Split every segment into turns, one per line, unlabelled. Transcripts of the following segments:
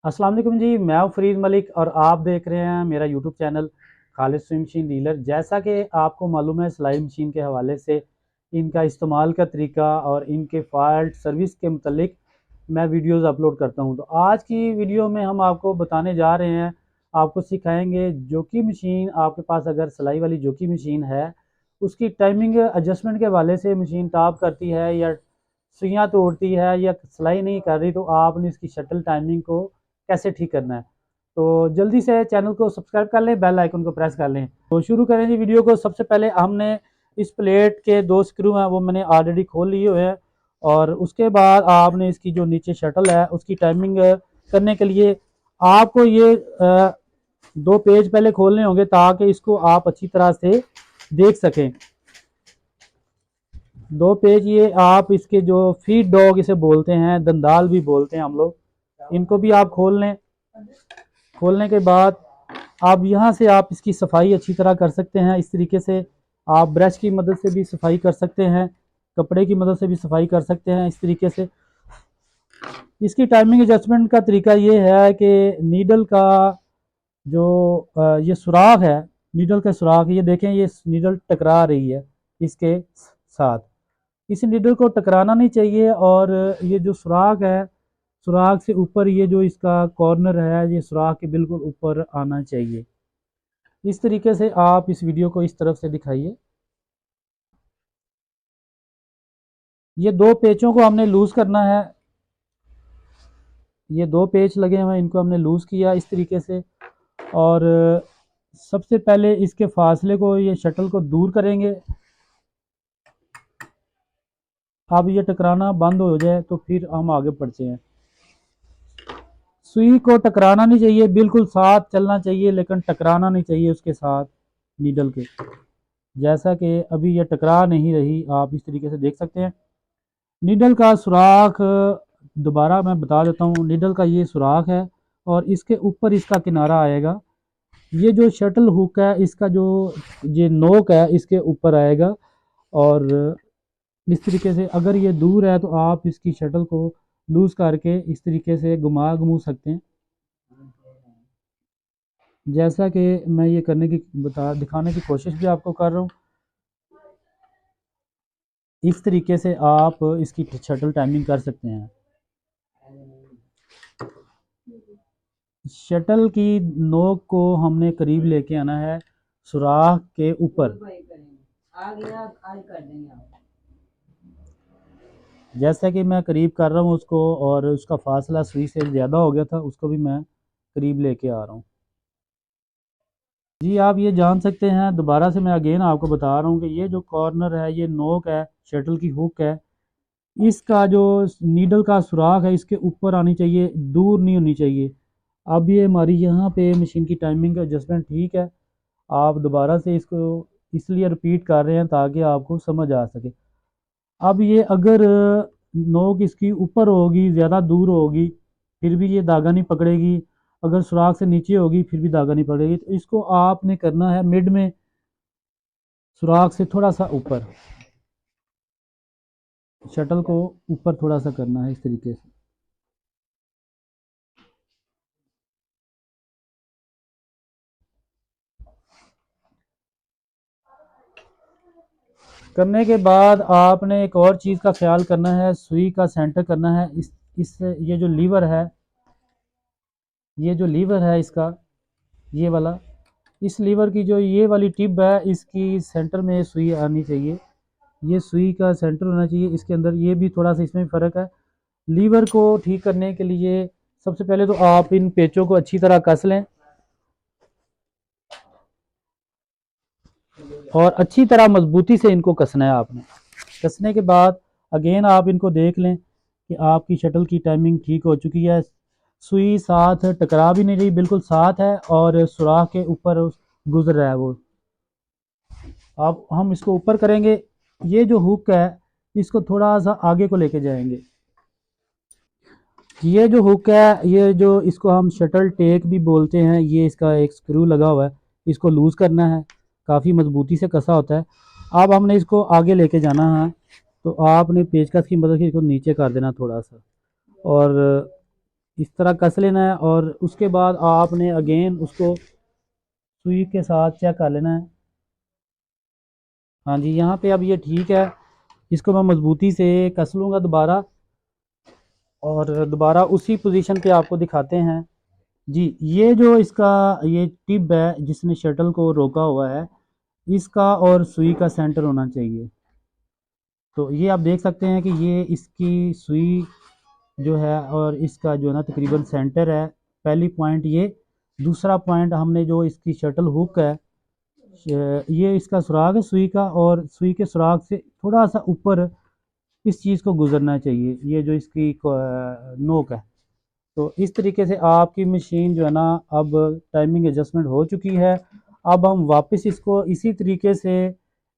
अस्सलाम वालेकुम जी। मैं हूं फरीद मलिक और आप देख रहे हैं मेरा यूट्यूब चैनल खालिद सुई मशीन डीलर। जैसा कि आपको मालूम है, सिलाई मशीन के हवाले से इनका इस्तेमाल का तरीका और इनके फॉल्ट सर्विस के मतलब मैं वीडियोस अपलोड करता हूं। तो आज की वीडियो में हम आपको बताने जा रहे हैं, आपको सिखाएंगे जोकी मशीन। आपके पास अगर सिलाई वाली जोकी मशीन है, उसकी टाइमिंग एडजस्टमेंट के हवाले से मशीन टॉप करती है या सुइयाँ तोड़ती है या सिलाई नहीं कर रही, तो आपने इसकी शटल टाइमिंग को कैसे ठीक करना है। तो जल्दी से चैनल को सब्सक्राइब कर लें, बेल आइकन को प्रेस कर लें। तो शुरू करें जी वीडियो को। सबसे पहले हमने इस प्लेट के दो स्क्रू हैं वो मैंने ऑलरेडी खोल लिए हुए हैं, और उसके बाद आपने इसकी जो नीचे शटल है उसकी टाइमिंग करने के लिए आपको ये दो पेज पहले खोलने होंगे ताकि इसको आप अच्छी तरह से देख सकें। दो पेज ये आप इसके जो फीड डॉग इसे बोलते हैं, दंदाल भी बोलते हैं हम लोग, इनको भी आप खोल लें। खोलने के बाद आप यहाँ से आप इसकी सफाई अच्छी तरह कर सकते हैं। इस तरीके से आप ब्रश की मदद से भी सफाई कर सकते हैं, कपड़े की मदद से भी सफाई कर सकते हैं। इस तरीके से इसकी टाइमिंग एडजस्टमेंट का तरीका ये है कि नीडल का जो ये सुराख है, नीडल का सुराख, ये देखें, ये नीडल टकरा रही है इसके साथ। इस नीडल को टकराना नहीं चाहिए, और ये जो सुराख है, सुराख से ऊपर ये जो इसका कॉर्नर है, ये सुराख के बिल्कुल ऊपर आना चाहिए। इस तरीके से आप इस वीडियो को इस तरफ से दिखाइए। ये दो पेचों को हमने लूज़ करना है। ये दो पेच लगे हुए हैं, इनको हमने लूज़ किया इस तरीके से। और सबसे पहले इसके फासले को, ये शटल को दूर करेंगे। अब ये टकराना बंद हो जाए तो फिर हम आगे बढ़ते हैं। सुई को टकराना नहीं चाहिए, बिल्कुल साथ चलना चाहिए, लेकिन टकराना नहीं चाहिए उसके साथ नीडल के। जैसा कि अभी ये टकरा नहीं रही, आप इस तरीके से देख सकते हैं। नीडल का सुराख दोबारा मैं बता देता हूँ। नीडल का ये सुराख है और इसके ऊपर इसका किनारा आएगा। ये जो शटल हुक है, इसका जो ये नोक है इसके ऊपर आएगा। और इस तरीके से अगर ये दूर है तो आप इसकी शटल को लूज़ करके इस तरीके से घुमा सकते हैं। जैसा कि मैं ये करने की दिखाने की कोशिश भी आपको कर रहा हूँ। इस तरीके से आप इसकी शटल टाइमिंग कर सकते हैं। शटल की नोक को हमने करीब लेके आना है सुराख के ऊपर। जैसा कि मैं करीब कर रहा हूँ उसको, और उसका फासला सुई से ज़्यादा हो गया था, उसको भी मैं करीब लेके आ रहा हूँ। जी आप ये जान सकते हैं, दोबारा से मैं अगेन आपको बता रहा हूँ कि ये जो कॉर्नर है, ये नोक है, शटल की हुक है, इसका जो नीडल का सुराख है इसके ऊपर आनी चाहिए, दूर नहीं होनी चाहिए। अब ये हमारी यहाँ पे मशीन की टाइमिंग का एडजस्टमेंट ठीक है। आप दोबारा से इसको इसलिए रिपीट कर रहे हैं ताकि आपको समझ आ सके। अब ये अगर नोक इसकी ऊपर होगी, ज़्यादा दूर होगी, फिर भी ये धागा नहीं पकड़ेगी। अगर सुराख से नीचे होगी फिर भी धागा नहीं पकड़ेगी। तो इसको आपने करना है मिड में, सुराख से थोड़ा सा ऊपर, शटल को ऊपर थोड़ा सा करना है इस तरीके से। करने के बाद आपने एक और चीज़ का ख्याल करना है, सुई का सेंटर करना है। इस ये जो लीवर है, ये जो लीवर है इसका, ये वाला, इस लीवर की जो ये वाली टिप है, इसकी सेंटर में सुई आनी चाहिए। ये सुई का सेंटर होना चाहिए इसके अंदर। ये भी थोड़ा सा इसमें फ़र्क है। लीवर को ठीक करने के लिए सबसे पहले तो आप इन पेचों को अच्छी तरह कस लें, और अच्छी तरह मजबूती से इनको कसना है आपने। कसने के बाद अगेन आप इनको देख लें कि आपकी शटल की टाइमिंग ठीक हो चुकी है। सुई साथ टकरा भी नहीं रही, बिल्कुल साथ है, और सुराख के ऊपर गुजर रहा है वो। अब हम इसको ऊपर करेंगे। ये जो हुक है इसको थोड़ा सा आगे को लेके जाएंगे। ये जो हुक है, ये जो इसको हम शटल टेक भी बोलते हैं, ये इसका एक स्क्रू लगा हुआ है, इसको लूज़ करना है। काफ़ी मजबूती से कसा होता है। अब हमने इसको आगे लेके जाना है, तो आपने पेचकस की मदद से इसको नीचे कर देना थोड़ा सा, और इस तरह कस लेना है और उसके बाद आपने अगेन उसको सुई के साथ चेक कर लेना है। हाँ जी, यहाँ पे अब ये ठीक है। इसको मैं मजबूती से कस लूँगा दोबारा, और दोबारा उसी पोजीशन पे आपको दिखाते हैं। जी, ये जो इसका ये टिप है जिसने शटल को रोका हुआ है, इसका और सुई का सेंटर होना चाहिए। तो ये आप देख सकते हैं कि ये इसकी सुई जो है और इसका जो है ना तकरीबन सेंटर है। पहली पॉइंट ये, दूसरा पॉइंट हमने जो इसकी शटल हुक है, ये इसका सुराग है सुई का, और सुई के सुराग से थोड़ा सा ऊपर इस चीज़ को गुजरना चाहिए, ये जो इसकी नोक है। तो इस तरीके से आपकी मशीन जो है ना अब टाइमिंग एडजस्टमेंट हो चुकी है। अब हम वापस इसको इसी तरीके से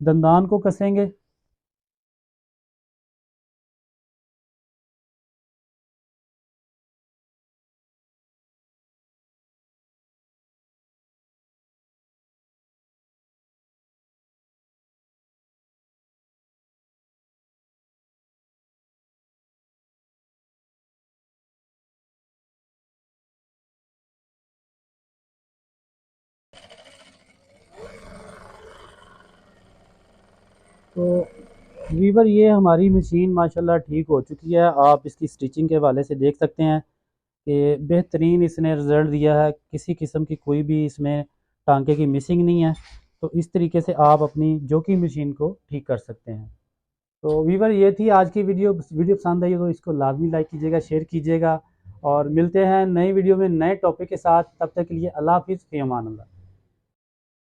दंदान को कसेंगे। तो वीवर ये हमारी मशीन माशाल्लाह ठीक हो चुकी है। आप इसकी स्टिचिंग के हवाले से देख सकते हैं कि बेहतरीन इसने रिज़ल्ट दिया है, किसी किस्म की कोई भी इसमें टांके की मिसिंग नहीं है। तो इस तरीके से आप अपनी जोकी मशीन को ठीक कर सकते हैं। तो वीवर ये थी आज की वीडियो। वीडियो पसंद आई तो इसको लाजमी लाइक कीजिएगा, शेयर कीजिएगा, और मिलते हैं नई वीडियो में नए टॉपिक के साथ। तब तक के लिए अल्लाह हाफिज़, फ़ी अमान अल्लाह।